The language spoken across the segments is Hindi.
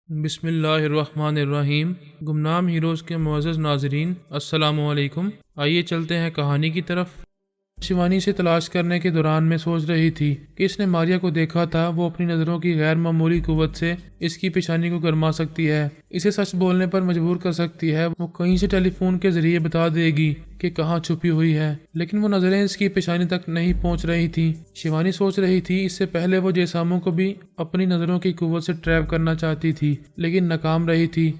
बिस्मिल्लाहिर्रहमानिर्रहीम। गुमनाम हीरोज़ के मुअज़्ज़ज़ नाज़रीन, अस्सलामु अलैकुम। आइए चलते हैं कहानी की तरफ। शिवानी से तलाश करने के दौरान मैं सोच रही थी कि इसने मारिया को देखा था। वो अपनी नज़रों की गैर मामूली कुव्वत से इसकी पेशानी को गरमा सकती है, इसे सच बोलने पर मजबूर कर सकती है। वो कहीं से टेलीफोन के जरिए बता देगी कि कहाँ छुपी हुई है, लेकिन वो नज़रें इसकी पेशानी तक नहीं पहुँच रही थी। शिवानी सोच रही थी इससे पहले वो जेसामों को भी अपनी नज़रों की कुव्वत से ट्रैप करना चाहती थी, लेकिन नाकाम रही थी।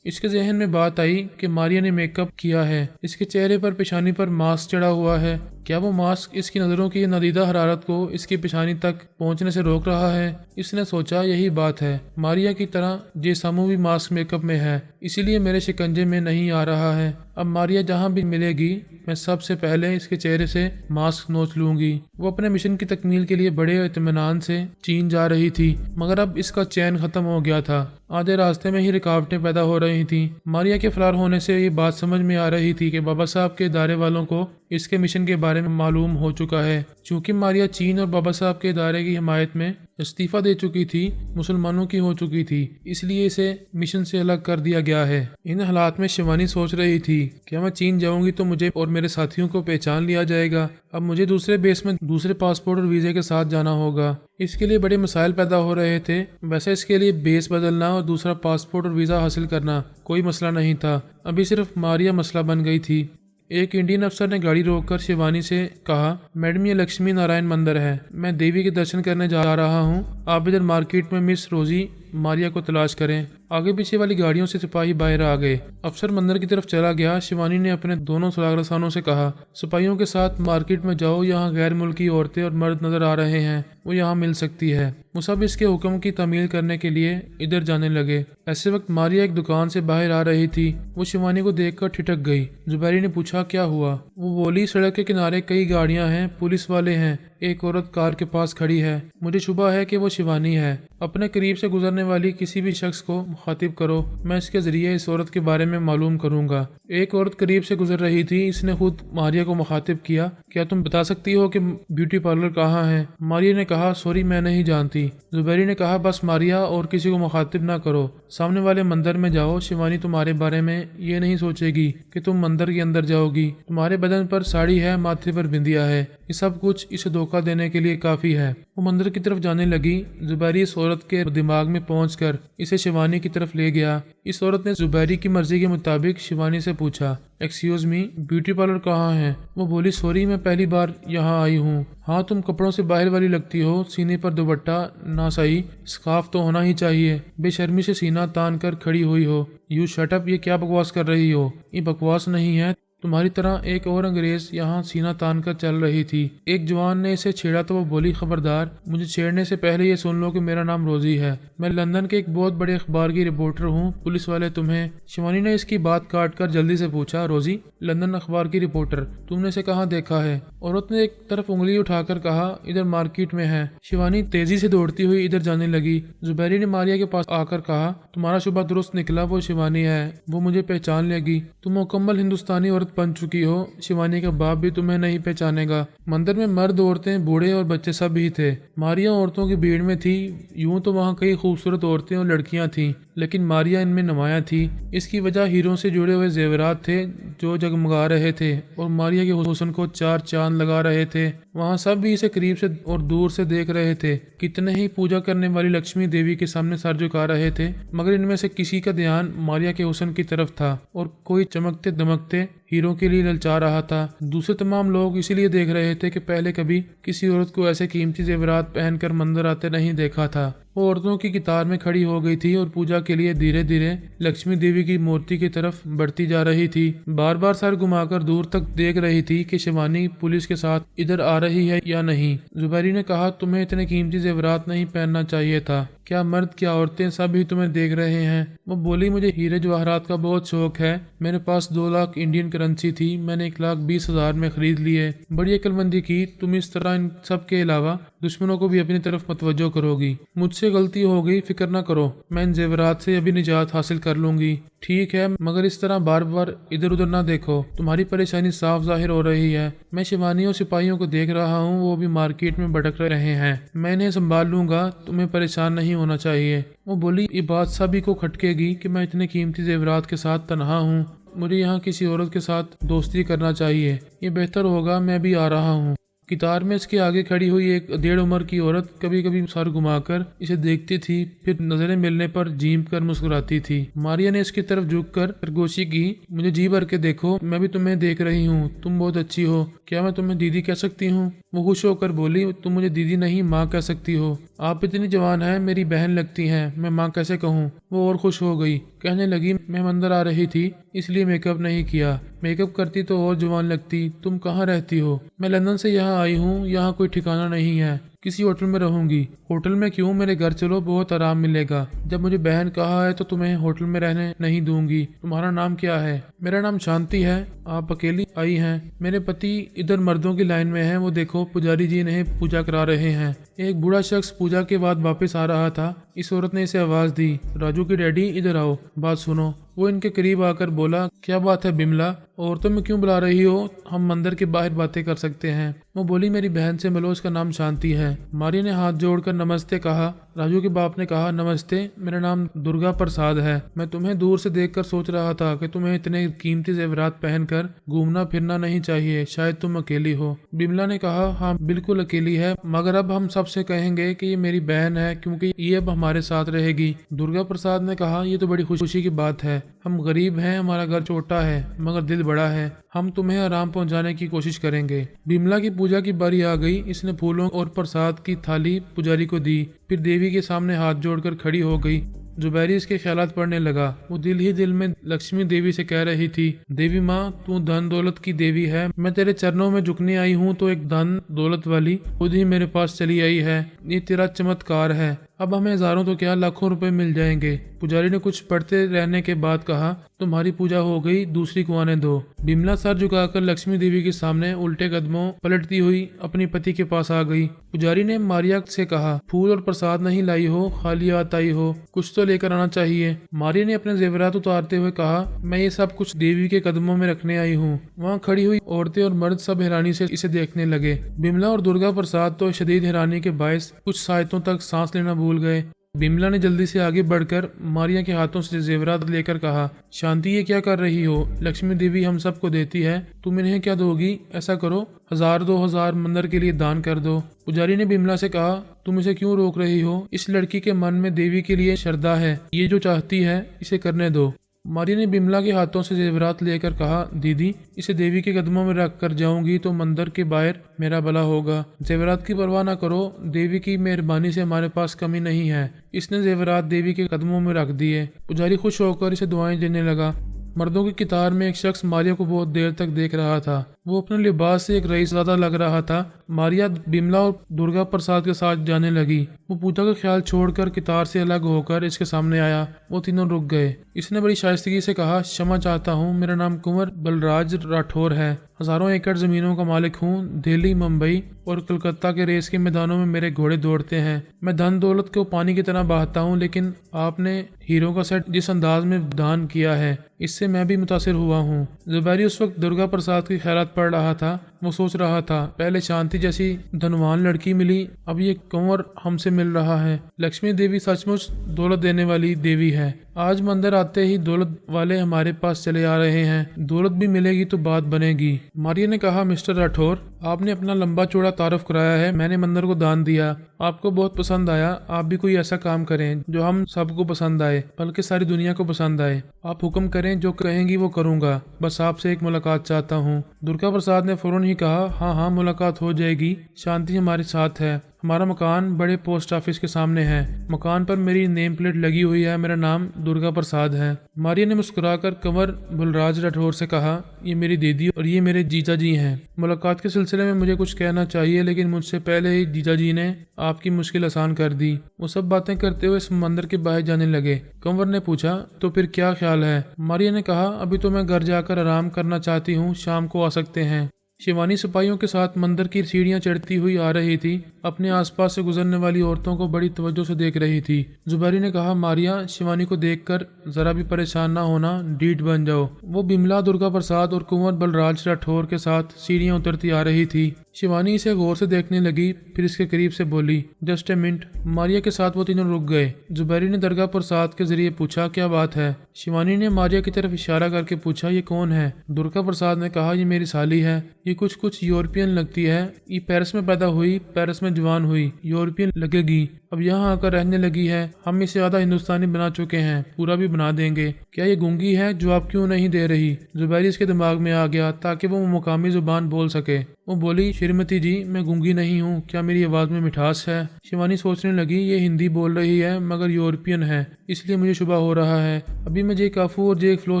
इसके जहन में बात आई कि मारिया ने मेकअप किया है, इसके चेहरे पर पेशानी पर मास्क चढ़ा हुआ है। क्या वो मास्क इसकी नज़रों की नादीदा हरारत को इसकी पेशानी तक पहुंचने से रोक रहा है? इसने सोचा यही बात है, मारिया की तरह जेसामू भी मास्क मेकअप में है, इसीलिए मेरे शिकंजे में नहीं आ रहा है। अब मारिया जहां भी मिलेगी मैं सबसे पहले इसके चेहरे से मास्क नोच लूंगी। वो अपने मिशन की तकमील के लिए बड़े इत्मीनान से चीन जा रही थी, मगर अब इसका चैन खत्म हो गया था। आधे रास्ते में ही रुकावटें पैदा हो रही थी। मारिया के फरार होने से ये बात समझ में आ रही थी कि बाबा साहब के इदारे वालों को इसके मिशन के बारे में मालूम हो चुका है। चूंकि मारिया चीन और बाबा साहब के इदारे की हिमायत में इस्तीफा दे चुकी थी, मुसलमानों की हो चुकी थी, इसलिए इसे मिशन से अलग कर दिया गया है। इन हालात में शिवानी सोच रही थी क्या मैं चीन जाऊंगी तो मुझे और मेरे साथियों को पहचान लिया जाएगा। अब मुझे दूसरे बेस में दूसरे पासपोर्ट और वीज़े के साथ जाना होगा। इसके लिए बड़े मसाइल पैदा हो रहे थे। वैसे इसके लिए बेस बदलना और दूसरा पासपोर्ट और वीज़ा हासिल करना कोई मसला नहीं था, अभी सिर्फ मारिया मसला बन गई थी। एक इंडियन अफसर ने गाड़ी रोककर शिवानी से कहा, मैडम ये लक्ष्मी नारायण मंदिर है, मैं देवी के दर्शन करने जा रहा हूँ। आप इधर मार्केट में मिस रोजी मारिया को तलाश करें। आगे पीछे वाली गाड़ियों से सिपाही बाहर आ गए। अफसर मंदिर की तरफ चला गया। शिवानी ने अपने दोनों सुरागरसानों से कहा, सिपाहियों के साथ मार्केट में जाओ, यहाँ गैर मुल्की औरतें और मर्द नजर आ रहे हैं, वो यहाँ मिल सकती है। वो सब इसके हुक्म की तामील करने के लिए इधर जाने लगे। ऐसे वक्त मारिया एक दुकान से बाहर आ रही थी। वो शिवानी को देखकर ठिठक गई। जुबैरी ने पूछा, क्या हुआ? वो बोली, सड़क के किनारे कई गाड़ियां हैं, पुलिस वाले हैं, एक औरत कार के पास खड़ी है, मुझे शुबा है कि वो शिवानी है। अपने करीब से गुजरने वाली किसी भी शख्स को मुखातिब करो, मैं इसके जरिए इस औरत के बारे में मालूम करूंगा। एक औरत करीब से गुजर रही थी। इसने खुद मारिया को मुखातिब किया, क्या तुम बता सकती हो कि ब्यूटी पार्लर कहाँ है? मारिया ने कहा, सॉरी मैं नहीं जानती। जुबैरी ने कहा, बस मारिया और किसी को मुखातिब ना करो, सामने वाले मंदिर में जाओ। शिवानी तुम्हारे बारे में ये नहीं सोचेगी कि तुम मंदिर के अंदर जाओगी। तुम्हारे बदन पर साड़ी है, माथे पर बिंदिया है, ये सब कुछ इसे धोखा देने के लिए काफी है। वो मंदिर की तरफ जाने लगी। जुबैरी इस औरत के दिमाग में पहुंचकर इसे शिवानी की तरफ ले गया। इस औरत ने जुबैरी की मर्जी के मुताबिक शिवानी से पूछा, एक्सक्यूज मी, ब्यूटी पार्लर कहाँ है? वो बोली, सॉरी मैं पहली बार यहाँ आई हूँ। हाँ तुम कपड़ों से बाहर वाली लगती हो, सीने पर दुपट्टा ना सही, स्कार्फ तो होना ही चाहिए। बेशर्मी से सीना तान कर खड़ी हुई हो। यू शट अप, ये क्या बकवास कर रही हो? ये बकवास नहीं है। तुम्हारी तरह एक और अंग्रेज यहाँ सीना तान कर चल रही थी। एक जवान ने इसे छेड़ा तो वो बोली, खबरदार, मुझे छेड़ने से पहले ये सुन लो कि मेरा नाम रोजी है, मैं लंदन के एक बहुत बड़े अखबार की रिपोर्टर हूँ, पुलिस वाले तुम्हें। शिवानी ने इसकी बात काट कर जल्दी से पूछा, रोजी, लंदन अखबार की रिपोर्टर, तुमने इसे कहाँ देखा है? औरत ने एक तरफ उंगली उठाकर कहा, इधर मार्केट में है। शिवानी तेजी से दौड़ती हुई इधर जाने लगी। जुबैरी ने मारिया के पास आकर कहा, तुम्हारा शुबा दुरुस्त निकला, वो शिवानी है, वो मुझे पहचान लेगी। तुम मुकम्मल हिंदुस्तानी औरत बन चुकी हो, शिवानी का बाप भी तुम्हें नहीं पहचानेगा। मंदिर में मर्द, औरतें, बूढ़े और बच्चे सब ही थे। मारिया औरतों की भीड़ में थी। यूं तो वहाँ कई खूबसूरत औरतें और लड़कियां थीं, लेकिन मारिया इनमें नुमाया थी। इसकी वजह हीरों से जुड़े हुए जेवरात थे जो जगमगा रहे थे और मारिया के हुस्न को चार चांद लगा रहे थे। वहाँ सब भी इसे करीब से और दूर से देख रहे थे। कितने ही पूजा करने वाली लक्ष्मी देवी के सामने सर झुका रहे थे, मगर इनमें से किसी का ध्यान मारिया के हुस्न की तरफ था और कोई चमकते दमकते हीरों के लिए ललचा रहा था। दूसरे तमाम लोग इसीलिए देख रहे थे कि पहले कभी किसी औरत को ऐसे कीमती जेवरात पहनकर मंदिर आते नहीं देखा था। वो औरतों की कतार में खड़ी हो गई थी और पूजा के लिए धीरे धीरे लक्ष्मी देवी की मूर्ति की तरफ बढ़ती जा रही थी। बार बार सर घुमाकर दूर तक देख रही थी कि शिवानी पुलिस के साथ इधर आ रही है या नहीं। जुबैरी ने कहा, तुम्हें इतने कीमती जेवरात नहीं पहनना चाहिए था, क्या मर्द क्या औरतें सब ही तुम्हें देख रहे हैं। वो बोली, मुझे हीरे जवाहरात का बहुत शौक है, मेरे पास 2 लाख इंडियन करेंसी थी, मैंने 1,20,000 में खरीद लिए। बड़ी अक्लमंदी की, तुम इस तरह इन सब के अलावा दुश्मनों को भी अपनी तरफ मतवज्जो करोगी। मुझसे गलती हो गई, फिक्र ना करो, मैं इन जेवरात से अभी निजात हासिल कर लूंगी। ठीक है, मगर इस तरह बार बार इधर उधर ना देखो, तुम्हारी परेशानी साफ जाहिर हो रही है। मैं शिवानी और सिपाहियों को देख रहा हूँ, वो भी मार्केट में भटक रहे हैं। मैं इन्हें संभाल लूंगा, तुम्हें परेशान नहीं होना चाहिए। वो बोली, ये बात सभी को खटकेगी कि मैं इतने कीमती जेवरात के साथ तनहा हूँ। मुझे यहाँ किसी औरत के साथ दोस्ती करना चाहिए। ये बेहतर होगा, मैं भी आ रहा हूँ। कितार में इसके आगे खड़ी हुई एक 1.5 उम्र की औरत कभी कभी सर घुमाकर इसे देखती थी, फिर नजरें मिलने पर जीम कर मुस्कुराती थी। मारिया ने इसकी तरफ झुककर सरगोशी की, मुझे जी भर के देखो, मैं भी तुम्हें देख रही हूँ, तुम बहुत अच्छी हो। क्या मैं तुम्हें दीदी कह सकती हूँ? वो खुश होकर बोली, तुम मुझे दीदी नहीं माँ कह सकती हो। आप इतनी जवान हैं, मेरी बहन लगती हैं, मैं माँ कैसे कहूँ? वो और खुश हो गई, कहने लगी, मैं अंदर आ रही थी इसलिए मेकअप नहीं किया, मेकअप करती तो और जवान लगती। तुम कहाँ रहती हो? मैं लंदन से यहाँ आई हूँ, यहाँ कोई ठिकाना नहीं है, किसी होटल में रहूंगी। होटल में क्यों? मेरे घर चलो, बहुत आराम मिलेगा। जब मुझे बहन कहा है तो तुम्हें होटल में रहने नहीं दूंगी। तुम्हारा नाम क्या है? मेरा नाम शांति है। आप अकेली आई हैं? मेरे पति इधर मर्दों की लाइन में हैं, वो देखो पुजारी जी इन्हें पूजा करा रहे हैं। एक बूढ़ा शख्स पूजा के बाद वापस आ रहा था। इस औरत ने इसे आवाज दी, राजू की डैडी इधर आओ, बात सुनो। वो इनके करीब आकर बोला, क्या बात है बिमला, औरतों में क्यों बुला रही हो? हम मंदिर के बाहर बातें कर सकते हैं। वो बोली, मेरी बहन से मिलो, उसका नाम शांति है। मारी ने हाथ जोड़कर नमस्ते कहा। राजू के बाप ने कहा, नमस्ते, मेरा नाम दुर्गा प्रसाद है। मैं तुम्हें दूर से देखकर सोच रहा था कि तुम्हें इतने कीमती जेवरात पहनकर घूमना फिरना नहीं चाहिए, शायद तुम अकेली हो। बिमला ने कहा, हाँ बिल्कुल अकेली है, मगर अब हम सबसे कहेंगे कि ये मेरी बहन है क्योंकि ये अब हमारे साथ रहेगी। दुर्गा प्रसाद ने कहा, ये तो बड़ी खुशी की बात है। हम गरीब हैं, हमारा घर छोटा है मगर दिल बड़ा है, हम तुम्हें आराम पहुंचाने की कोशिश करेंगे। बिमला की पूजा की बारी आ गई। इसने फूलों और प्रसाद की थाली पुजारी को दी, फिर देवी के सामने हाथ जोड़कर खड़ी हो गई। जुबैरी इसके ख्यालात पढ़ने लगा। वो दिल ही दिल में लक्ष्मी देवी से कह रही थी, देवी माँ तू धन दौलत की देवी है, मैं तेरे चरणों में झुकने आई हूँ तो एक धन दौलत वाली खुद ही मेरे पास चली आई है। ये तेरा चमत्कार है। अब हमें हजारों तो क्या लाखों रुपए मिल जाएंगे। पुजारी ने कुछ पढ़ते रहने के बाद कहा, तुम्हारी पूजा हो गई, दूसरी को आने दो। बिमला सर झुकाकर लक्ष्मी देवी के सामने उल्टे कदमों पलटती हुई अपने पति के पास आ गई। पुजारी ने मारिया से कहा, फूल और प्रसाद नहीं लाई हो, खाली हाथ आई हो, कुछ तो लेकर आना चाहिए। मारिया ने अपने जेवरात उतारते हुए कहा, मैं ये सब कुछ देवी के कदमों में रखने आई हूँ। वहाँ खड़ी हुई औरतें और मर्द सब हैरानी से इसे देखने लगे। बिमला और दुर्गा प्रसाद तो शदीद हैरानी के बायस कुछ सायतों तक सांस लेना भूल गए। बिमला ने जल्दी से आगे बढ़कर मारिया के हाथों से जेवरात लेकर कहा, शांति ये क्या कर रही हो? लक्ष्मी देवी हम सबको देती है, तुम इन्हें क्या दोगी? ऐसा करो, 1000 2000 मंदिर के लिए दान कर दो। पुजारी ने बिमला से कहा, तुम इसे क्यों रोक रही हो? इस लड़की के मन में देवी के लिए श्रद्धा है, ये जो चाहती है इसे करने दो। मारिया ने बिमला के हाथों से जेवरात लेकर कहा, दीदी इसे देवी के कदमों में रख कर जाऊंगी तो मंदिर के बाहर मेरा भला होगा। जेवरात की परवाह न करो, देवी की मेहरबानी से हमारे पास कमी नहीं है। इसने जेवरात देवी के कदमों में रख दिए। पुजारी खुश होकर इसे दुआएं देने लगा। मर्दों की कतार में एक शख्स मारिया को बहुत देर तक देख रहा था। वो अपने लिबास से एक रईसज़ादा लग रहा था। मारिया बिमला और दुर्गा प्रसाद के साथ जाने लगी। वो पूजा का ख्याल छोड़कर कितार से अलग होकर इसके सामने आया। वो तीनों रुक गए। इसने बड़ी शाइस्तगी से कहा, क्षमा चाहता हूँ, मेरा नाम कुंवर बलराज राठौर है, हजारों एकड़ जमीनों का मालिक हूँ। दिल्ली, मुंबई और कलकत्ता के रेस के मैदानों में मेरे घोड़े दौड़ते हैं। मैं धन दौलत को पानी की तरह बहाता हूँ, लेकिन आपने हीरो का सेट जिस अंदाज में दान किया है, इससे मैं भी मुतासिर हुआ हूँ। जुबैरी उस वक्त दुर्गा प्रसाद की खैरात पढ़ रहा था। वो सोच रहा था, पहले शांति जैसी धनवान लड़की मिली, अब ये कंवर हमसे मिल रहा है। लक्ष्मी देवी सचमुच दौलत देने वाली देवी है। आज मंदिर आते ही दौलत वाले हमारे पास चले आ रहे हैं। दौलत भी मिलेगी तो बात बनेगी। मारिया ने कहा, मिस्टर राठौर, आपने अपना लंबा चौड़ा तारुफ कराया है। मैंने मंदिर को दान दिया, आपको बहुत पसंद आया। आप भी कोई ऐसा काम करें जो हम सबको पसंद आए, बल्कि सारी दुनिया को पसंद आए। आप हुक्म करें, जो कहेंगी वो करूंगा। बस आपसे एक मुलाकात चाहता हूँ। दुर्गा प्रसाद ने फौरन ही कहा, हाँ हाँ मुलाकात हो जाएगी। शांति हमारे साथ है। हमारा मकान बड़े पोस्ट ऑफिस के सामने है। मकान पर मेरी नेम प्लेट लगी हुई है। मेरा नाम दुर्गा प्रसाद है। मारिया ने मुस्कुराकर कंवर बलराज राठौर से कहा, ये मेरी दीदी और ये मेरे जीजा जी हैं। मुलाकात के सिलसिले में मुझे कुछ कहना चाहिए, लेकिन मुझसे पहले ही जीजा जी ने आपकी मुश्किल आसान कर दी। वो सब बातें करते हुए समंदर के बाहर जाने लगे। कंवर ने पूछा, तो फिर क्या ख्याल है? मारिया ने कहा, अभी तो मैं घर जाकर आराम करना चाहती हूँ, शाम को आ सकते हैं। शिवानी सिपाहियों के साथ मंदिर की सीढ़ियां चढ़ती हुई आ रही थी। अपने आसपास से गुजरने वाली औरतों को बड़ी तवज्जो से देख रही थी। जुबैरी ने कहा, मारिया, शिवानी को देखकर जरा भी परेशान ना होना, डीठ बन जाओ। वो बिमला, दुर्गा प्रसाद और कुंवर बलराज राठौर के साथ सीढ़ियां उतरती आ रही थी। शिवानी इसे गौर से देखने लगी, फिर इसके करीब से बोली, जस्ट ए मिनट। मारिया के साथ वो तीनों रुक गए। जुबैरी ने दुर्गा प्रसाद के जरिए पूछा, क्या बात है? शिवानी ने मारिया की तरफ इशारा करके पूछा, ये कौन है? दुर्गा प्रसाद ने कहा, ये मेरी साली है। ये कुछ यूरोपियन लगती है। ये पेरिस में पैदा हुई, पेरिस में जवान हुई, यूरोपियन लगेगी। अब यहाँ आकर रहने लगी है। हम इसे आधा हिंदुस्तानी बना चुके हैं, पूरा भी बना देंगे। क्या ये गूंगी है? जवाब क्यों नहीं दे रही? जुबैरी इसके दिमाग में आ गया ताकि वो मुकामी जुबान बोल सके। वो बोली, श्रीमती जी, मैं गूंगी नहीं हूँ। क्या मेरी आवाज़ में मिठास है? शिवानी सोचने लगी, ये हिंदी बोल रही है मगर यूरोपियन है, इसलिए मुझे शुबा हो रहा है। अभी मैं जे काफू और जे फ्लो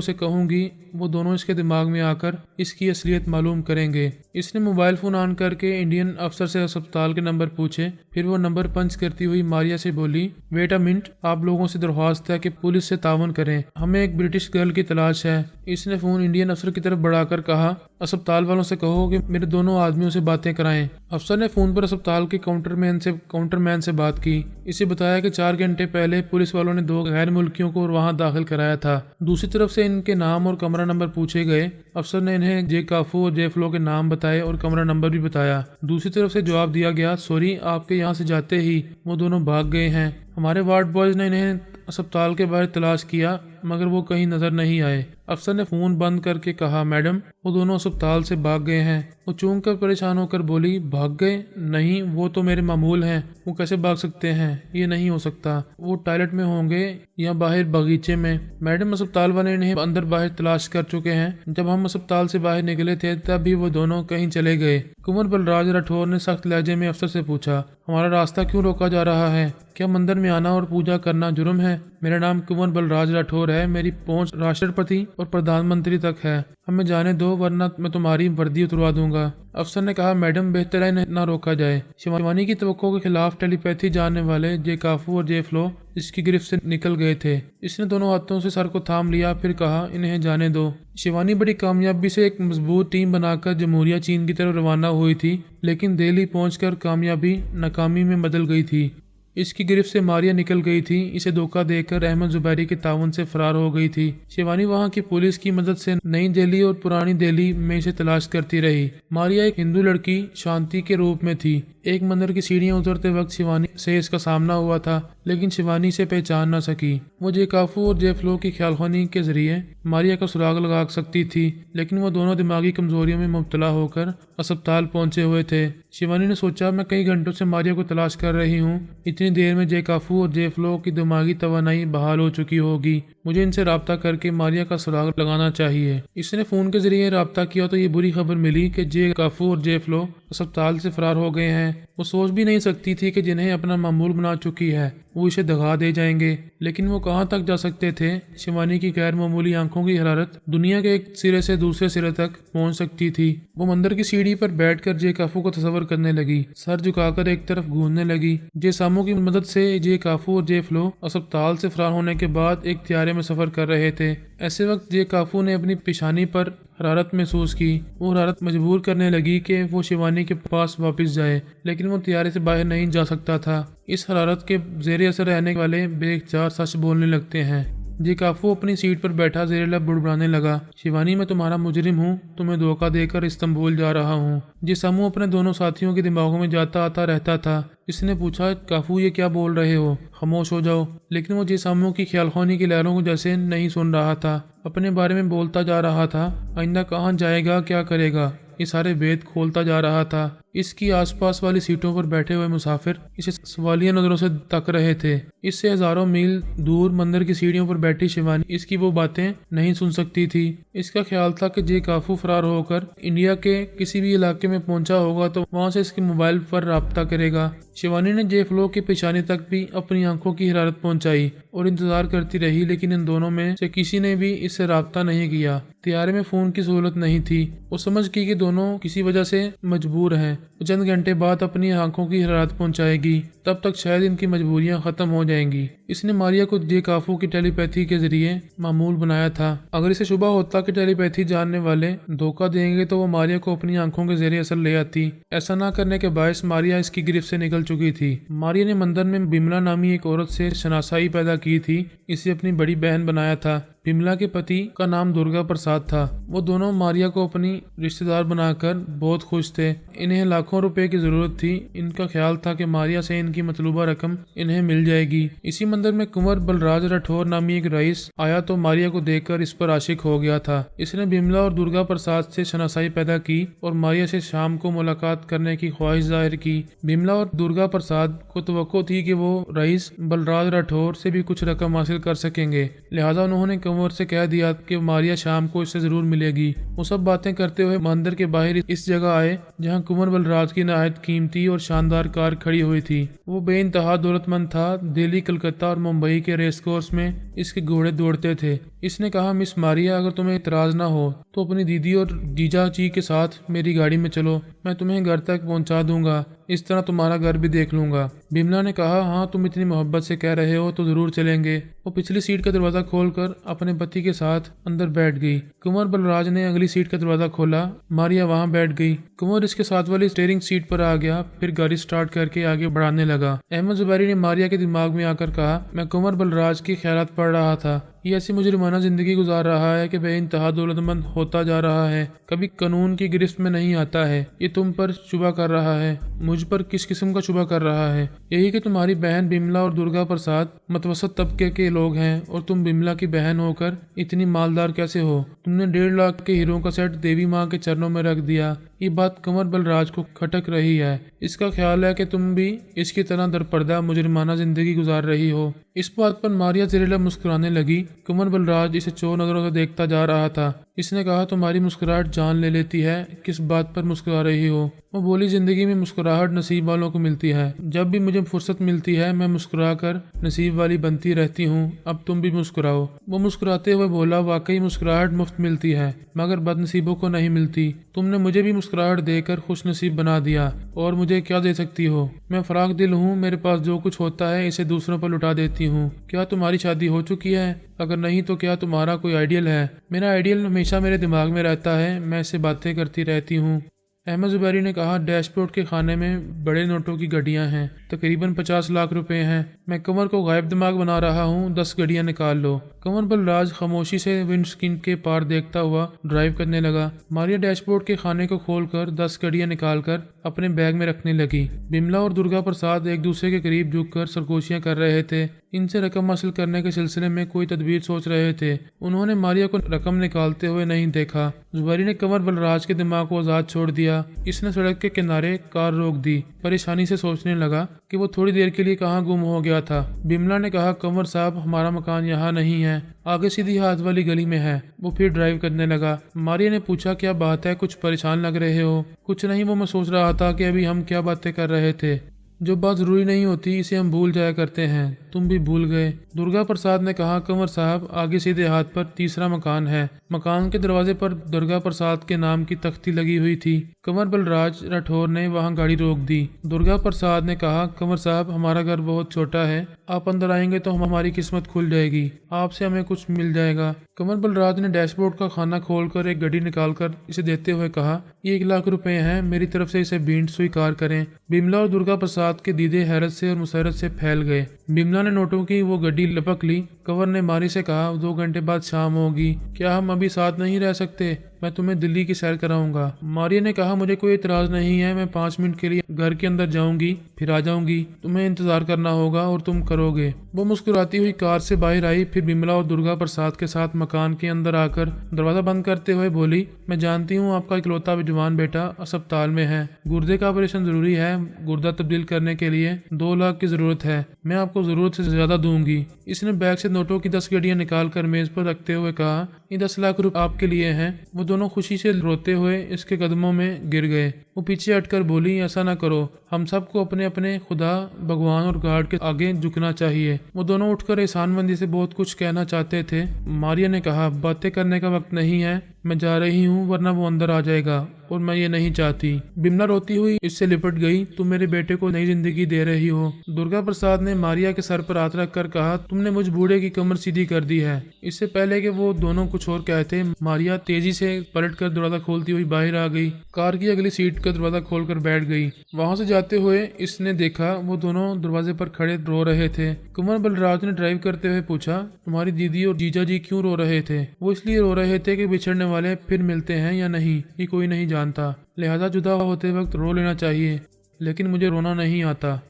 से कहूंगी, वो दोनों इसके दिमाग में आकर इसकी असलियत मालूम करेंगे। इसने मोबाइल फोन ऑन करके इंडियन अफसर से अस्पताल के नंबर पूछे। फिर वो नंबर पंच करती हुई मारिया से बोली, वेट अ मिनट, आप लोगों से दरख्वास्त है कि पुलिस से तावन करें, हमें एक ब्रिटिश गर्ल की तलाश है। इसने फोन इंडियन अफसर की तरफ बढ़ाकर कहा, अस्पताल वालों से कहो कि मेरे दोनों आदमियों से बातें कराएं। अफसर ने फोन पर अस्पताल के काउंटरमैन से बात की। इसे बताया कि 4 घंटे पहले पुलिस वालों ने 2 गैर मुल्कियों को वहां दाखिल कराया था। दूसरी तरफ से इनके नाम और कमरा नंबर पूछे गए। अफसर ने इन्हें जे काफू और जे फ्लो के नाम बताए और कमरा नंबर भी बताया। दूसरी तरफ से जवाब दिया गया, सॉरी, आपके यहाँ से जाते ही वो दोनों भाग गए हैं। हमारे वार्ड बॉयज ने इन्हें अस्पताल के बाहर तलाश किया मगर वो कहीं नजर नहीं आए। अफसर ने फोन बंद करके कहा, मैडम, वो दोनों अस्पताल से भाग गए हैं। वो चूम कर परेशान होकर बोली, भाग गए? नहीं, वो तो मेरे मामूल हैं, वो कैसे भाग सकते हैं? ये नहीं हो सकता। वो टॉयलेट में होंगे या बाहर बगीचे में। मैडम, अस्पताल वाले इन्हें अंदर बाहर तलाश कर चुके हैं। जब हम अस्पताल से बाहर निकले थे तब भी वो दोनों कहीं चले गए। कुंवर बलराज राठौर ने सख्त लहजे में अफसर से पूछा, हमारा रास्ता क्यों रोका जा रहा है? क्या मंदिर में आना और पूजा करना जुर्म है? मेरा नाम कुंवर बलराज राठौर है। मेरी पहुंच राष्ट्रपति और प्रधानमंत्री तक है। हमें जाने दो वरना मैं तुम्हारी वर्दी उतरवा दूंगा। अफसर ने कहा, मैडम, बेहतर है न रोका जाए। शिवानी की तवक्को के खिलाफ टेलीपैथी जानने वाले जे काफू और जे फ्लो इसकी गिरफ्त से निकल गए थे। इसने दोनों हाथों से सर को थाम लिया, फिर कहा, इन्हें जाने दो। शिवानी बड़ी कामयाबी से एक मजबूत टीम बनाकर जमहूरिया चीन की तरफ रवाना हुई थी, लेकिन दिल्ली पहुंचकर कामयाबी नाकामी में बदल गई थी। इसकी गिरफ्त से मारिया निकल गई थी। इसे धोखा देकर अहमद जुबैरी के ताउन से फरार हो गई थी। शिवानी वहां की पुलिस की मदद से नई दिल्ली और पुरानी दिल्ली में इसे तलाश करती रही। मारिया एक हिंदू लड़की शांति के रूप में थी। एक मंदिर की सीढ़ियां उतरते वक्त शिवानी से इसका सामना हुआ था, लेकिन शिवानी से पहचान न सकी। वो जे काफू और जे फ्लो की ख्यालखानी के जरिए मारिया का सुराग लगा सकती थी, लेकिन वो दोनों दिमागी कमजोरियों में मुब्तला होकर अस्पताल पहुंचे हुए थे। शिवानी ने सोचा, मैं कई घंटों से मारिया को तलाश कर रही हूँ। इतनी देर में जे काफू और जे फ्लो की दिमागी तवानाई बहाल हो चुकी होगी। मुझे इनसे राब्ता करके मारिया का सुराग लगाना चाहिए। इसने फोन के जरिए राब्ता किया तो ये बुरी खबर मिली कि जे काफू और जे फ्लो अस्पताल से फरार हो गए हैं। वो सोच भी नहीं सकती थी कि जिन्हें अपना मामूल बना चुकी है वो इसे दगा दे जाएंगे, लेकिन वो कहाँ तक जा सकते थे। शिवानी की गैर मामूली आंखों की हरारत दुनिया के एक सिरे से दूसरे सिरे तक पहुंच सकती थी। वो मंदिर की सीढ़ी पर बैठकर जे काफू को तस्वर करने लगी, सर झुकाकर एक तरफ घूमने लगी। जे सामू की मदद से जे काफू और जे फ्लो अस्पताल से फरार होने के बाद एक त्यारे में सफर कर रहे थे। ऐसे वक्त जे काफू ने अपनी पेशानी पर हरारत महसूस की। वो हरारत मजबूर करने लगी कि वो शिवानी के पास वापस जाए, लेकिन वो त्यारे से बाहर नहीं जा सकता था। इस हरारत के जेर असर रहने वाले बेचार सच बोलने लगते हैं। जे काफू अपनी सीट पर बैठा जेर लब बुड़बुड़ाने लगा, शिवानी, मैं तुम्हारा मुजरिम हूँ, तुम्हें धोखा देकर इस्तांबुल जा रहा हूँ। जे सामू अपने दोनों साथियों के दिमागों में जाता आता रहता था। इसने पूछा, काफू, ये क्या बोल रहे हो? खामोश हो जाओ। लेकिन वो जे सामू की ख्यालखानी की लहरों को जैसे नहीं सुन रहा था, अपने बारे में बोलता जा रहा था। आइंदा कहाँ जाएगा, क्या करेगा, ये सारे भेद खोलता जा रहा था। इसकी आसपास वाली सीटों पर बैठे हुए मुसाफिर इसे सवालिया नजरों से तक रहे थे। इससे हजारों मील दूर मंदिर की सीढ़ियों पर बैठी शिवानी इसकी वो बातें नहीं सुन सकती थी। इसका ख्याल था कि जे काफू फरार होकर इंडिया के किसी भी इलाके में पहुंचा होगा तो वहां से इसके मोबाइल पर राब्ता करेगा। शिवानी ने जे फ्लो की पेशानी तक भी अपनी आंखों की हरारत पहुंचाई और इंतजार करती रही, लेकिन इन दोनों में से किसी ने भी इससे राब्ता नहीं किया। त्यारे में फोन की सहूलत नहीं थी। वो समझ गई कि दोनों किसी वजह से मजबूर हैं। चंद घंटे बाद अपनी आंखों की हरारत पहुंचाएगी, तब तक शायद इनकी मजबूरियां खत्म हो जाएंगी। इसने मारिया को जेकाफो की टेलीपैथी के जरिए मामूल बनाया था। अगर इसे शुबा होता कि टेलीपैथी जानने वाले धोखा देंगे तो वो मारिया को अपनी आंखों के जरिए असर ले आती। ऐसा ना करने के बायस मारिया इसकी गिरफ्त से निकल चुकी थी। मारिया ने मंदिर में बिमला नामी एक औरत से शनासाई पैदा की थी, इसे अपनी बड़ी बहन बनाया था। बिमला के पति का नाम दुर्गा प्रसाद था। वो दोनों मारिया को अपनी रिश्तेदार बनाकर बहुत खुश थे। इन्हें लाखों रुपए की जरूरत थी। इनका ख्याल था कि मारिया से इनकी मतलूबा रकम इन्हें मिल जाएगी। इसी मंदिर में कुंवर बलराज राठौर नामी एक रईस आया तो मारिया को देखकर इस पर आशिक हो गया था। इसने बिमला और दुर्गा प्रसाद से शनासाई पैदा की और मारिया से शाम को मुलाकात करने की ख्वाहिश जाहिर की। बिमला और दुर्गा प्रसाद को तवक्को थी कि वो रईस बलराज राठौर से भी कुछ रकम हासिल कर सकेंगे, लिहाजा उन्होंने कुंवर से कह दिया कि मारिया शाम को इससे जरूर मिलेगी। वो सब बातें करते हुए मंदिर के बाहर इस जगह आए जहां कुंवर बलराज की नहायत कीमती और शानदार कार खड़ी हुई थी। वो बेइंतहा दौलतमंद था। दिल्ली, कलकत्ता और मुंबई के रेस कोर्स में इसके घोड़े दौड़ते थे। इसने कहा, मिस मारिया, अगर तुम्हें इतराज ना हो तो अपनी दीदी और जीजा जी के साथ मेरी गाड़ी में चलो, मैं तुम्हें घर तक पहुंचा दूंगा, इस तरह तुम्हारा घर भी देख लूंगा। बिमला ने कहा, हाँ तुम इतनी मोहब्बत से कह रहे हो तो जरूर चलेंगे। वो पिछली सीट का दरवाजा खोलकर अपने पति के साथ अंदर बैठ गई। कुंवर बलराज ने अगली सीट का दरवाजा खोला। मारिया वहां बैठ गई। कुंवर इसके साथ वाली स्टीयरिंग सीट पर आ गया, फिर गाड़ी स्टार्ट करके आगे बढ़ाने लगा। अहमद जुबैरी ने मारिया के दिमाग में आकर कहा, मैं कुंवर बलराज की ख्यालात पढ़ रहा था। ये ऐसी मुजरिमाना जिंदगी गुजार रहा है कि बेइंतहा दौलतमंद होता जा रहा है, कभी कानून की गिरफ्त में नहीं आता है। ये तुम पर शुबा कर रहा है। मुझ पर किस किस्म का शुबा कर रहा है? यही कि तुम्हारी बहन बिमला और दुर्गा प्रसाद मतवसत तबके के लोग हैं और तुम बिमला की बहन होकर इतनी मालदार कैसे हो? तुमने 1.5 लाख के हीरों का सेट देवी माँ के चरणों में रख दिया। ये बात कुंवर बलराज को खटक रही है। इसका ख्याल है कि तुम भी इसकी तरह दरपर्दा मुजरिमाना जिंदगी गुजार रही हो। इस बात पर मारिया ज़हरीला मुस्कुराने लगी। कुंवर बलराज इसे चोर नजरों से देखता जा रहा था। इसने कहा, तुम्हारी मुस्कुराहट जान ले लेती है, किस बात पर मुस्कुरा रही हो? वो बोली, जिंदगी में मुस्कुराहट नसीब वालों को मिलती है। जब भी मुझे फुर्सत मिलती है मैं मुस्कुरा कर नसीब वाली बनती रहती हूँ। अब तुम भी मुस्कुराओ। वो मुस्कुराते हुए बोला, वाकई मुस्कुराहट मुफ्त मिलती है मगर बदनसीबों को नहीं मिलती। तुमने मुझे भी मुस्कुराहट देकर खुश नसीब बना दिया और मुझे क्या दे सकती हो? मैं फराग दिल हूँ, मेरे पास जो कुछ होता है इसे दूसरों पर लुटा देती हूँ। क्या तुम्हारी शादी हो चुकी है? अगर नहीं तो क्या तुम्हारा कोई आइडियल है? मेरा आइडियल हमेशा मेरे दिमाग में रहता है, मैं इससे बातें करती रहती हूँ। अहमद जुबैरी ने कहा, डैशबोर्ड के खाने में बड़े नोटों की गड्डियां हैं, तकरीबन 50 लाख रुपए हैं। मैं कंवर को गायब दिमाग बना रहा हूँ, 10 गड्डियां निकाल लो। कंवर बलराज खामोशी से विंडस्क्रीन के पार देखता हुआ ड्राइव करने लगा। मारिया डैशबोर्ड के खाने को खोलकर 10 गड्डियां निकालकर अपने बैग में रखने लगी। बिमला और दुर्गा प्रसाद एक दूसरे के करीब झुककर सरगोशियां कर रहे थे। इनसे रकम हासिल करने के सिलसिले में कोई तदबीर सोच रहे थे। उन्होंने मारिया को रकम निकालते हुए नहीं देखा। जुबैरी ने कंवर बलराज के दिमाग को आजाद छोड़ दिया। इसने सड़क के किनारे कार रोक दी। परेशानी से सोचने लगा कि वो थोड़ी देर के लिए कहाँ गुम हो गया था। बिमला ने कहा, कंवर साहब, हमारा मकान यहाँ नहीं है, आगे सीधी हाथ वाली गली में है। वो फिर ड्राइव करने लगा। मारिया ने पूछा, क्या बात है, कुछ परेशान लग रहे हो? कुछ नहीं, वो मैं सोच रहा था कि अभी हम क्या बातें कर रहे थे। जो बात जरूरी नहीं होती इसे हम भूल जाया करते हैं, तुम भी भूल गए। दुर्गा प्रसाद ने कहा, कंवर साहब, आगे सीधे हाथ पर तीसरा मकान है। मकान के दरवाजे पर दुर्गा प्रसाद के नाम की तख्ती लगी हुई थी। कंवर बलराज राठौर ने वहां गाड़ी रोक दी। दुर्गा प्रसाद ने कहा, कंवर साहब, हमारा घर बहुत छोटा है, आप अंदर आएंगे तो हमारी किस्मत खुल जाएगी, आपसे हमें कुछ मिल जाएगा। कंवर बलराज ने डैशबोर्ड का खाना खोलकर एक गड्डी निकालकर इसे देते हुए कहा, ये 1 लाख रुपए हैं, मेरी तरफ से इसे भेंट स्वीकार करें। बिमला और दुर्गा प्रसाद के दीदे हैरत से और मुसरत से फैल गए। बिमला ने नोटों की वो गड्डी लपक ली। कंवर ने मारी से कहा, 2 घंटे बाद शाम होगी, क्या हम अभी साथ नहीं रह सकते? मैं तुम्हें दिल्ली की सैर कराऊंगा। मारिया ने कहा, मुझे कोई इतराज नहीं है, मैं 5 मिनट के लिए घर के अंदर जाऊंगी, फिर आ जाऊंगी। तुम्हें इंतजार करना होगा और तुम करोगे। वो मुस्कुराती हुई कार से बाहर आई, फिर बिमला और दुर्गा प्रसाद के साथ मकान के अंदर आकर दरवाजा बंद करते हुए बोली, मैं जानती हूँ आपका इकलौता जवान बेटा अस्पताल में है, गुर्दे का ऑपरेशन जरूरी है, गुर्दा तब्दील करने के लिए 2 लाख की जरूरत है, मैं आपको जरूरत से ज्यादा दूंगी। इसने बैग से नोटों की 10 गड्डियां निकाल कर मेज पर रखते हुए कहा, ये 10 लाख रुपए आपके लिए हैं। वो दोनों खुशी से रोते हुए इसके कदमों में गिर गए। वो पीछे हटकर बोली, ऐसा ना करो, हम सबको अपने अपने खुदा, भगवान और गार्ड के आगे झुकना चाहिए। वो दोनों उठकर एहसानमंदी से बहुत कुछ कहना चाहते थे। मारिया ने कहा, बातें करने का वक्त नहीं है, मैं जा रही हूँ वरना वो अंदर आ जाएगा और मैं ये नहीं चाहती। बिमला रोती हुई इससे लिपट गई। तुम मेरे बेटे को नई जिंदगी दे रही हो। दुर्गा प्रसाद ने मारिया के सर पर हाथ रख कर कहा, तुमने मुझ बूढ़े की कमर सीधी कर दी है। इससे पहले कि वो दोनों कुछ और कहते, मारिया तेजी से पलटकर दरवाजा खोलती हुई बाहर आ गई। कार की अगली सीट का दरवाजा खोलकर बैठ गई। वहां से जाते हुए इसने देखा वो दोनों दरवाजे पर खड़े रो रहे थे। कुंवर बलराज ने ड्राइव करते हुए पूछा, तुम्हारी दीदी और जीजा जी क्यों रो रहे थे? वो इसलिए रो रहे थे कि बिछड़ने वाले फिर मिलते हैं या नहीं ये कोई नहीं जानता, लिहाजा जुदा होते वक्त रो लेना चाहिए, लेकिन मुझे रोना नहीं आता।